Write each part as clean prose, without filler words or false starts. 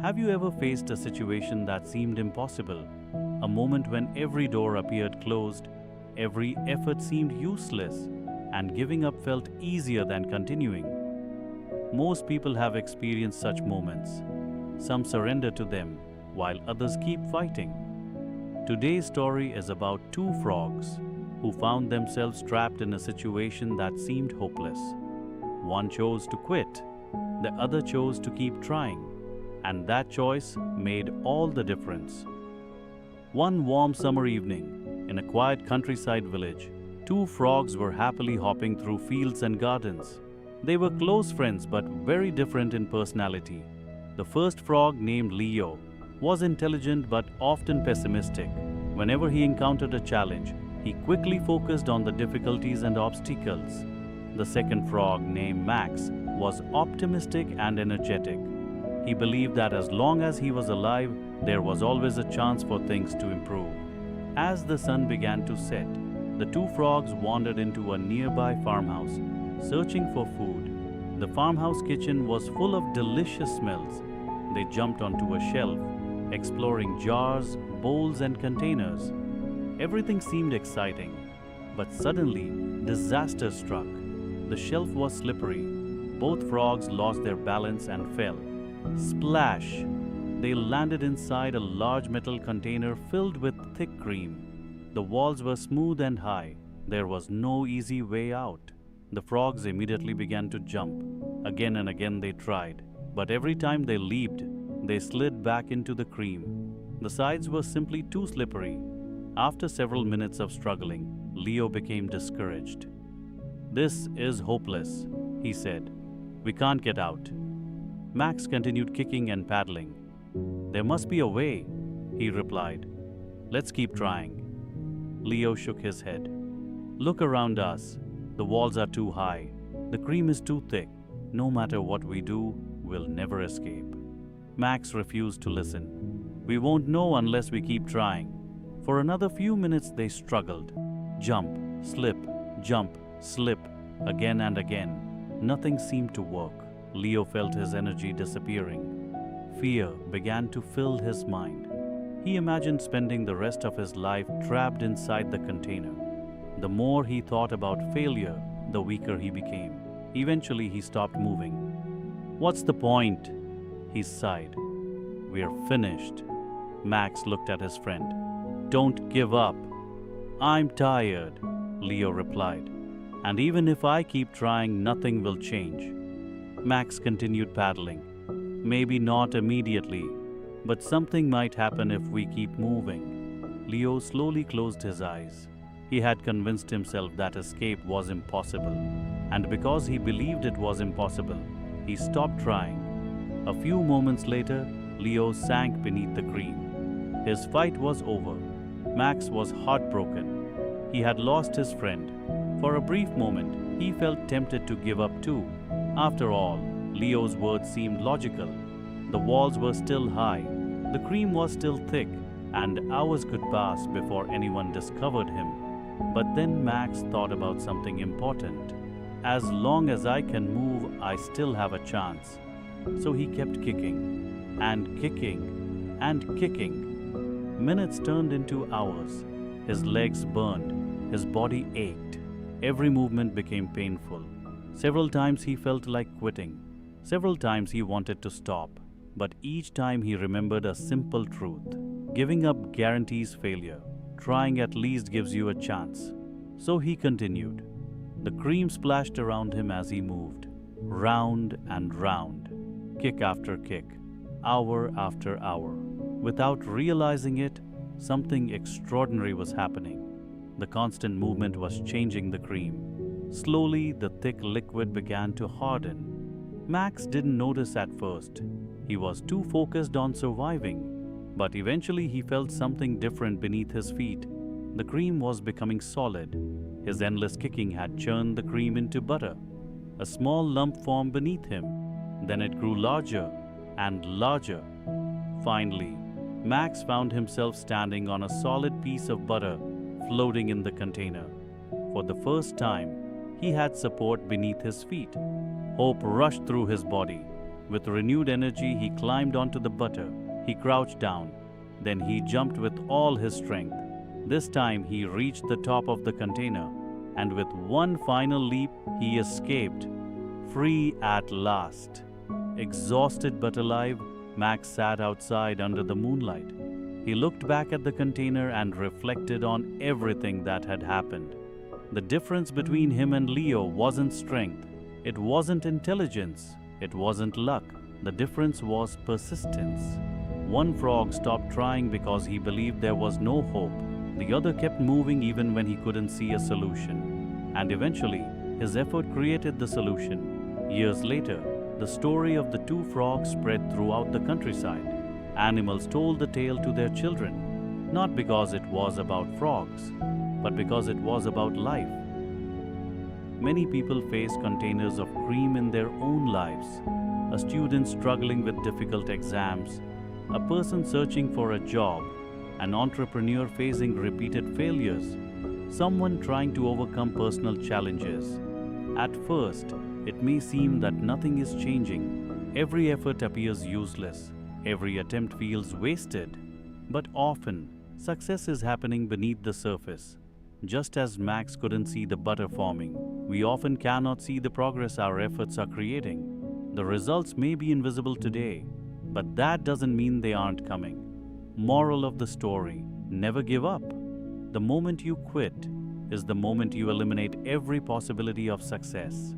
Have you ever faced a situation that seemed impossible? A moment when every door appeared closed, every effort seemed useless, and giving up felt easier than continuing? Most people have experienced such moments. Some surrender to them, while others keep fighting. Today's story is about two frogs who found themselves trapped in a situation that seemed hopeless. One chose to quit, the other chose to keep trying, and that choice made all the difference. One warm summer evening, in a quiet countryside village, two frogs were happily hopping through fields and gardens. They were close friends but very different in personality. The first frog, named Leo, was intelligent but often pessimistic. Whenever he encountered a challenge, he quickly focused on the difficulties and obstacles. The second frog, named Max, was optimistic and energetic. He believed that as long as he was alive, there was always a chance for things to improve. As the sun began to set, the two frogs wandered into a nearby farmhouse, searching for food. The farmhouse kitchen was full of delicious smells. They jumped onto a shelf, exploring jars, bowls, and containers. Everything seemed exciting, but suddenly, disaster struck. The shelf was slippery. Both frogs lost their balance and fell. Splash! They landed inside a large metal container filled with thick cream. The walls were smooth and high. There was no easy way out. The frogs immediately began to jump. Again and again they tried, but every time they leaped, they slid back into the cream. The sides were simply too slippery. After several minutes of struggling, Leo became discouraged. "This is hopeless," he said. "We can't get out." Max continued kicking and paddling. "There must be a way," he replied. "Let's keep trying." Leo shook his head. "Look around us. The walls are too high. The cream is too thick. No matter what we do, we'll never escape." Max refused to listen. "We won't know unless we keep trying." For another few minutes they struggled. Jump, slip, jump, slip, again and again. Nothing seemed to work. Leo felt his energy disappearing. Fear began to fill his mind. He imagined spending the rest of his life trapped inside the container. The more he thought about failure, the weaker he became. Eventually he stopped moving. "What's the point?" he sighed. "We're finished." Max looked at his friend. "Don't give up." "I'm tired," Leo replied. "And even if I keep trying, nothing will change." Max continued paddling. "Maybe not immediately, but something might happen if we keep moving." Leo slowly closed his eyes. He had convinced himself that escape was impossible, and because he believed it was impossible, he stopped trying. A few moments later, Leo sank beneath the cream. His fight was over. Max was heartbroken. He had lost his friend. For a brief moment, he felt tempted to give up too. After all, Leo's words seemed logical. The walls were still high, the cream was still thick, and hours could pass before anyone discovered him. But then Max thought about something important. As long as I can move, I still have a chance. So he kept kicking, and kicking, and kicking. Minutes turned into hours. His legs burned, his body ached. Every movement became painful. Several times he felt like quitting. Several times he wanted to stop. But each time he remembered a simple truth. Giving up guarantees failure. Trying at least gives you a chance. So he continued. The cream splashed around him as he moved. Round and round. Kick after kick. Hour after hour. Without realizing it, something extraordinary was happening. The constant movement was changing the cream. Slowly, the thick liquid began to harden. Max didn't notice at first. He was too focused on surviving. But eventually he felt something different beneath his feet. The cream was becoming solid. His endless kicking had churned the cream into butter. A small lump formed beneath him. Then it grew larger and larger. Finally, Max found himself standing on a solid piece of butter floating in the container. For the first time, he had support beneath his feet. Hope rushed through his body. With renewed energy, he climbed onto the butter. He crouched down. Then he jumped with all his strength. This time he reached the top of the container, and with one final leap, he escaped, free at last. Exhausted but alive, Max sat outside under the moonlight. He looked back at the container and reflected on everything that had happened. The difference between him and Leo wasn't strength. It wasn't intelligence. It wasn't luck. The difference was persistence. One frog stopped trying because he believed there was no hope. The other kept moving even when he couldn't see a solution. And eventually, his effort created the solution. Years later, the story of the two frogs spread throughout the countryside. Animals told the tale to their children, not because it was about frogs, but because it was about life. Many people face containers of cream in their own lives. A student struggling with difficult exams, a person searching for a job, an entrepreneur facing repeated failures, someone trying to overcome personal challenges. At first, it may seem that nothing is changing. Every effort appears useless. Every attempt feels wasted. But often, success is happening beneath the surface. Just as Max couldn't see the butter forming, we often cannot see the progress our efforts are creating. The results may be invisible today, but that doesn't mean they aren't coming. Moral of the story: never give up. The moment you quit is the moment you eliminate every possibility of success.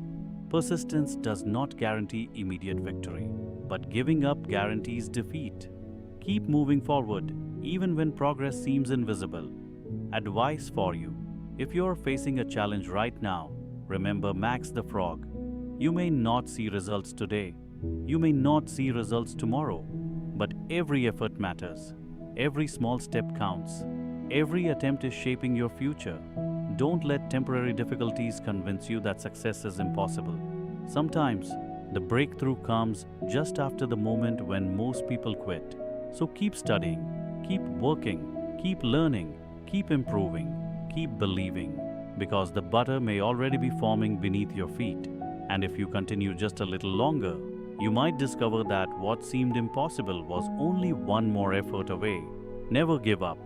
Persistence does not guarantee immediate victory, but giving up guarantees defeat. Keep moving forward, even when progress seems invisible. Advice for you: if you're facing a challenge right now, remember Max the Frog. You may not see results today. You may not see results tomorrow. But every effort matters. Every small step counts. Every attempt is shaping your future. Don't let temporary difficulties convince you that success is impossible. Sometimes, the breakthrough comes just after the moment when most people quit. So keep studying, keep working, keep learning, keep improving, keep believing, because the butter may already be forming beneath your feet. And if you continue just a little longer, you might discover that what seemed impossible was only one more effort away. Never give up.